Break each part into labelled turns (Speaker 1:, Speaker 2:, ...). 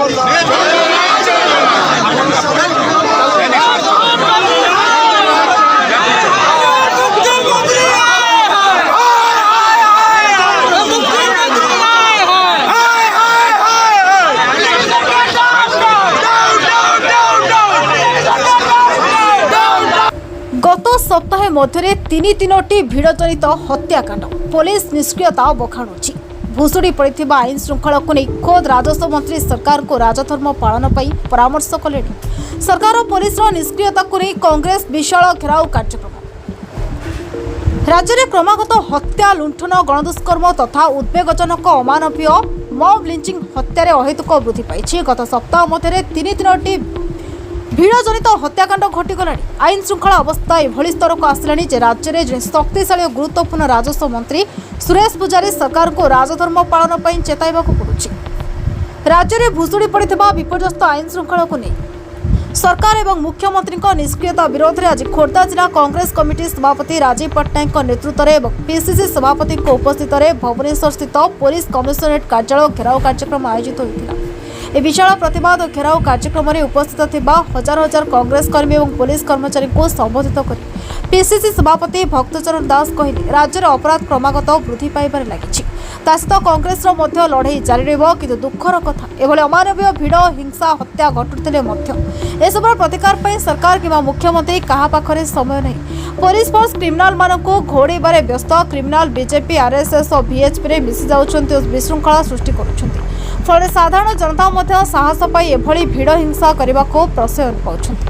Speaker 1: गत सप्ताह मध्य तीनोटी भिड़जनित हत्याकांड पुलिस निष्क्रियता बखाणुची भुशुड़ी पड़ता आईन श्रृंखला को नहीं खोद राजस्व मंत्री सरकार को राजधर्म पालन पर परामर्श कले। सरकार और पुलिस निष्क्रियता को नहीं कांग्रेस विशाल घेराव कार्यक्रम। राज्य में क्रमागत हत्या लुंठन गणदुष्कर्म तथा उद्वेगजनक अमानवीय मॉब लिंचिंग हत्यार अहेतुक वृद्धि पाई। गत सप्ताह मध्य तीनोटी भिड़जनित हत्याकांड घटीगला। आईन श्रृंखला अवस्था एभली स्तर को आसला जे राज्य में शक्तिशाली और गुरुत्वपूर्ण राजस्व मंत्री सुरेश पुजारी सरकार को राजधर्म पालन पर चेताइबा पड़ुछि। राज्य में भुशुड़ी पड़ता विपर्यस्त आईन श्रृंखला को नहीं सरकार एवं मुख्यमंत्री निष्क्रियता विरोध में आज खोर्धा जिला कांग्रेस कमिटी सभापति राजीव पट्टनायक नेतृत्व में पीसीसी सभापति उपस्थित भुवनेश्वर स्थित पुलिस कमिशनरेट कार्यालय घेराव कार्यक्रम आयोजित होता। ए विशाल प्रतिवाद और घेराव कार्यक्रम में उपस्थित थिबा हजार हजार कांग्रेस कर्मी और पुलिस कर्मचारी को संबोधित कर पीसीसी सभापति भक्तचरण दास कहले राज्य में अपराध क्रमागत वृद्धि पाइबार लगी। सहित कांग्रेस लड़ाई जारी रहिबो किंतु दुखर कथा एभली अमानवीय भिड़ हिंसा हत्या घटुले एसब प्रतिकार पर सरकार किंवा मुख्यमंत्री कहा पाखरे समय नहीं। पुलिस फोर्स क्रिमिनाल मानक घोड़ाइबारे व्यस्त। क्रिमिनाल बीजेपी आरएसएस और वीएचपी रे मिसी जाउछन्ति और विशृंखला सृष्टि करुछन्ति। फल साधारण जनता मध्य साहस पाई एभली भिड़ हिंसा करने को प्रश्रय पाउछन्ति।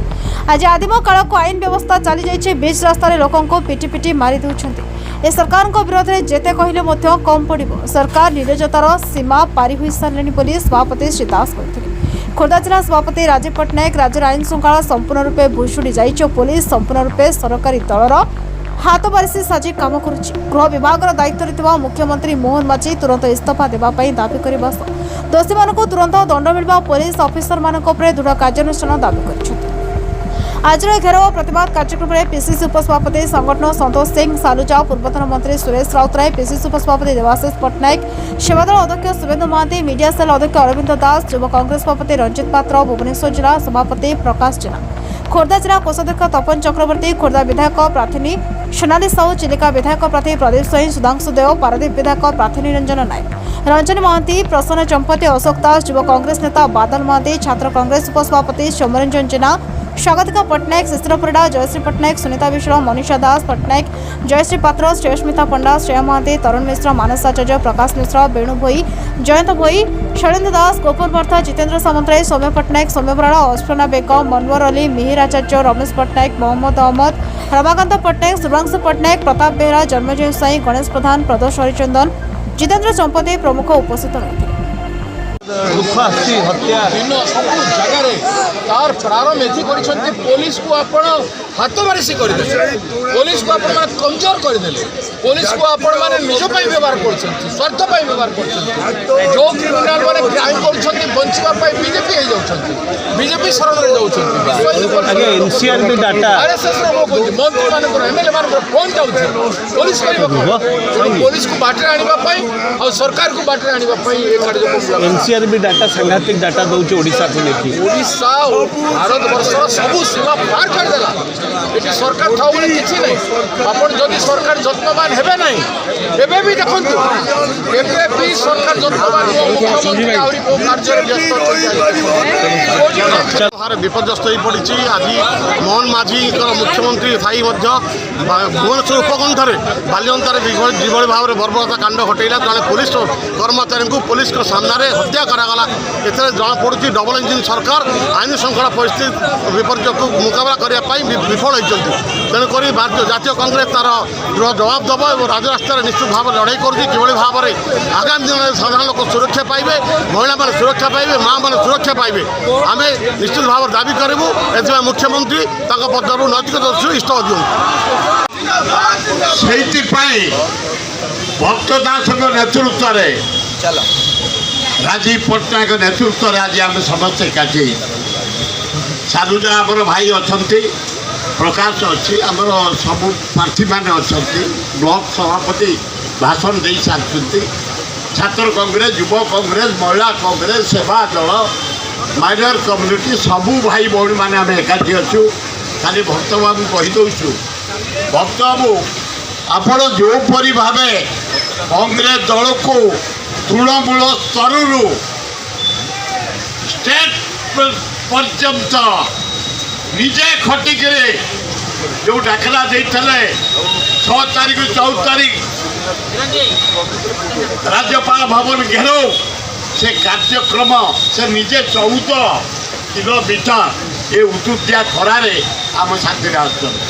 Speaker 1: आज आदिम काल को आईन व्यवस्था चली जाइए बीच रास्तार लोकों पिटी पिटी मारी देउछन्ति। ए सरकार विरोध में जेते कहले कम पड़ो। सरकार निर्लजतार सीमा पारी हुई सारे बोली सभापति श्री दास कहते। खोर्धा जिला सभापति राजीव पट्टनायक राज्य आईन श्रृंखला संपूर्ण रूपे भुशुड़ी जाइए। पुलिस संपूर्ण रूपे सरकारी दलर हाथ बारिशी साजी काम करुच्ची। गृह विभाग दायित्व मुख्यमंत्री मोहन माझी तुरंत इस्तीफा देवाई दाबी करने सह दोषी मानक तुरंत दंड मिलवा पुलिस अफिसर मानक दृढ़ कार्यानुष्ठान दाबी कर। आज घेराव प्रतिवाद कार्यक्रम में पीसीसी उपसभापति संगठन संतोष सिंह सालुजा, पूर्वतन मंत्री सुरेश राउतराय, पीसीसी उपसभापति देवाशीष पट्टनायक, सेवादल अध्यक्ष शुभेन्दु महांती, मीडिया सेल अध्यक्ष अरविंद दास, युव कांग्रेस सभापति रंजित पात्र, भुवनेश्वर जिला सभापति प्रकाश जेना, खोर्धा जिला कोषाध्यक्ष तपन चक्रवर्ती, खोर्धा विधायक प्रार्थी सोनाली साहू, चिलिका विधायक प्रार्थी प्रदीप स्वईं, सुधांशु देव, पारादीप विधायक प्रार्थी निरंजन नायक, रंजन महांती, प्रसन्न चंपती, अशोक दास, युव कांग्रेस नेता बादल महांती, छात्र कांग्रेस उपसभापति सौम्यरंजन जेना, स्वागतिका पट्टनायक, शिशिर परिडा, जयश्री पट्टनायक, सुनीता विश्वाल, मनीषा दास पट्टनायक, जयश्री पात्र, श्रेयस्मिता पंडा, श्रेया महांती, तरुण मिश्र, मानस आचार्य, प्रकाश मिश्र, वेणु भोई, जयंत भोई, शैलेन्द्र दास, गोपन बर्था, जितेन्द्र सामंतराय, सौम्य पट्टनायक, सौम्य बराड़ा, अस्फना बेगम, मनवर अली, मिहिर आचार्य, रमेश पट्टनायक, मोहम्मद अहमद, रमाकांत पट्टनायक, शुभांशु पट्टनायक, प्रताप बेहरा, जन्मजय साई, गणेश प्रधान, प्रदोष हरिचंदन, जितेन्द्र चंपती प्रमुख उपस्थित रहे।
Speaker 2: दुख आसी हत्या सब जगार तार प्रारंभ एथि कर पुलिस को आपण हाथ बारिशी करदे, पुलिस को आपण माने कमजोर करदे, पुलिस को आपण माने निज पई व्यवहार करछन्ति, स्वार्थ पई व्यवहार करछन्ति। जो क्रिमिनल माने क्राइम करछन्ति बंचवा पई बीजेपी हे जाउछन्ति, बीजेपी शरण रे जाउछन्ति। आगे एनसीआरबी डाटा आरएसएस रो को मंत्री माने को एमएलए माने को फोन जाउछि पुलिस करबो, पुलिस को बाटरे आनिबा पई और सरकार को बाटरे आनिबा पई ए कार्यक्रम एनसीआरबी डाटा सांघातिक डाटा दौचे ओडिशा को लेकिन ओडिशा भारत वर्ष सब सीमा पार कर देला। एटी सरकार थाउ बोले किछि नै, आपण जदि सरकार जत्नवान हेबे नै एबे भी देखंतु एबे भी सरकार जत्नवान हो मुख्यमंत्री आउरी को कार्य व्यस्त अछि विपर्यस्त होई पड़िछि। आज मोहन माझी मुख्यमंत्री थाई मध्य भुवनेश्वर उपकंठरे बालियंतार जीवरी भाव में बर्बरता कांड घटेला। जड़े पुलिस कर्मचारी को पुलिस सामने हत्या करागला। एथे जना पड़ुछि डबल इंजिन सरकार आईन श्रृंखला परिस्थिति विपर्य को मुकाबला करने विफल होती। तेणुक भारतीय जातीय कांग्रेस तार जवाब दब और राजरास्तार निश्चित भाव लड़ाई कर भाव में आगामी दिन में साधारण लोक सुरक्षा पाइबे, महिला मैंने सुरक्षा पाइबे, माँ मैंने सुरक्षा पाइबे। आम निश्चित भाव दाबी करूँ ए मुख्यमंत्री पदर नैतिक दर्शु इस्तफा दिखाई
Speaker 3: भक्त दास नेतृत्व राजीव पट्टनायक नेतृत्व में आज आम समस्ते एकाठी सालुजा आमर भाई अच्छा, प्रकाश अच्छी, आमर सब प्रार्थी मैंने अच्छा, ब्लॉक सभापति भाषण दे सारी, छात्र कांग्रेस, युव कांग्रेस, महिला कांग्रेस, सेवा दल ମାଇନର କମ୍ୟୁନିଟି ସବୁ ଭାଇ ଭଉଣୀମାନେ ଆମେ ଏକାଠି ଅଛୁ। ଖାଲି ଭକ୍ତବାବୁ କହିଦେଉଛୁ, ଭକ୍ତବାବୁ ଆପଣ ଯେଉଁପରି ଭାବେ କଂଗ୍ରେସ ଦଳକୁ ତୃଣମୂଳ ସ୍ତରରୁ ଷ୍ଟେଟ୍ ପର୍ଯ୍ୟନ୍ତ ନିଜେ ଖଟିକିରି ଯେଉଁ ଡାକରା ଦେଇଥିଲେ 6 ତାରିଖ 14 ତାରିଖ ରାଜ୍ୟପାଳ ଭବନ ଘେରାଉ ସେ କାର୍ଯ୍ୟକ୍ରମ ସେ ନିଜେ 14 କିଲୋମିଟର ଏ ଉତୁତିଆ ଖରାରେ ଆମ ସାଥିରେ ଆସୁଛନ୍ତି।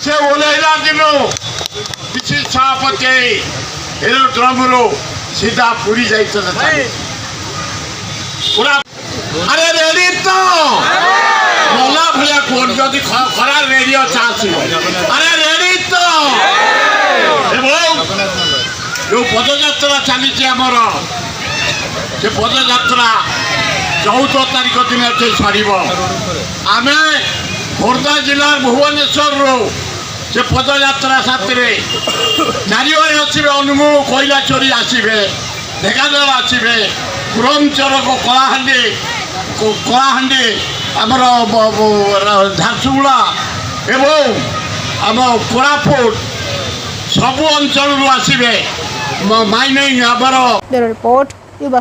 Speaker 3: ସେ ଓହ୍ଲାଇଲା ଦିନୁ କିଛି ସଭାପତି ଏରୋଡ୍ରମରୁ ସିଧା ପୁରୀ ଯାଇଥିଲେ। ପୁରା ଆରେ ରେଡି ତ ମଲା ଭଳିଆ କୁହନ୍ତୁ ଯଦି ଖରା ରେଡି ଅଛି ଆସିବ। ଆରେ ରେଡି ତ ଏବଂ ଯେଉଁ ପଦଯାତ୍ରା ଚାଲିଛି ଆମର ସେ ପଦଯାତ୍ରା 14 ତାରିଖ ଦିନ ଏଠି ସରିବ। ଆମେ ଖୋର୍ଦ୍ଧା ଜିଲ୍ଲା ଭୁବନେଶ୍ୱରରୁ ସେ ପଦଯାତ୍ରା ସାଥିରେ ଚାରିଆଡ଼େ ଆସିବେ। ଅନୁଗୁଳ କୋଇଲା ଚୋରି ଆସିବେ, ଢେଙ୍କାନାଳ ଆସିବେ, କୁରମଚରକ କଳାହାଣ୍ଡି ଆମର ଝାରସୁଗୁଡ଼ା ଏବଂ ଆମ କୋରାପୁଟ ସବୁ ଅଞ୍ଚଳରୁ ଆସିବେ। ମାଇନିଂ ଆମର
Speaker 1: ରିପୋର୍ଟ ୟୁବା